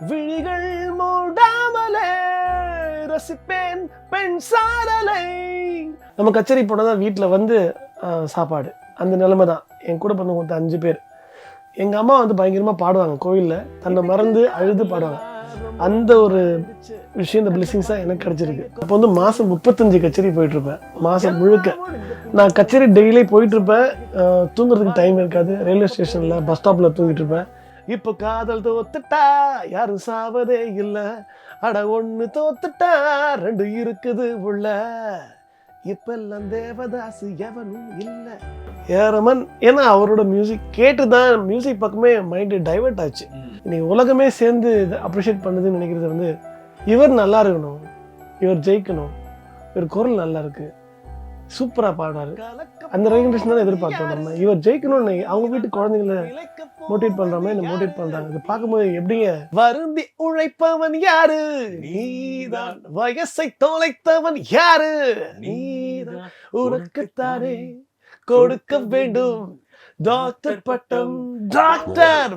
விழிகள் மூடாமலே ரசிப்பேன் பெண் சாரலை. நம்ம கச்சேரி போனதான் வீட்டுல வந்து சாப்பாடு. அந்த நிலைமை தான். என் கூட பிறந்தவங்க 5 பேர். எங்க அம்மா வந்து பயங்கரமா பாடுவாங்க கோயில்ல, தன்னை மறந்து அழுது பாடுவாங்க. அந்த ஒரு விஷயம், இந்த பிளெஸிங்ஸா எனக்கு கிடைச்சிருக்கு. அப்போ வந்து மாசம் 35 கச்சேரி போயிட்டு இருப்பேன். மாசம் முழுக்க நான் கச்சேரி டெய்லி போயிட்டு இருப்பேன். தூங்குறதுக்கு டைம் இருக்காது. ரயில்வே ஸ்டேஷன்ல பஸ் ஸ்டாப்ல தூங்கிட்டு இருப்பேன். இப்போ காதல் தோத்துட்டா யாரும் சாவதே இல்ல, அட ஒண்ணு தோத்துட்டா 2 இருக்குது உள்ள, இப்பெல்லாம் தேவதாசு எவனும் இல்ல. ஏரமன், ஏன்னா அவரோட மியூசிக் கேட்டுதான் மியூசிக் பக்கமே மைண்டு டைவர்ட் ஆச்சு. இன்னைக்கு உலகமே சேர்ந்து அப்ரிஷியேட் பண்ணுதுன்னு நினைக்கிறது வந்து, இவர் நல்லா இருக்கணும், இவர் ஜெயிக்கணும், இவர் குரல் நல்லா இருக்கு, சூப்பரா பாடுறாரு, அந்த ரெகக்னேஷன் தான் எதிர்பார்த்தோம் நம்ம. இவர் ஜெயிக்கணும்னு அவங்க வீட்டு குழந்தைங்களை மோட்டிவேட் பண்ற மாதிரி மோட்டிவேட் பண்றாங்க. இது பார்க்கும்போது எப்படிங்க, வருந்தி உழைப்பவன் யாரு நீதான், வயசை தொலைத்தவன் யாரு நீதான், உனக்குத்தானே கொடுக்க வேண்டும் டாக்டர் பட்டம் டாக்டர்.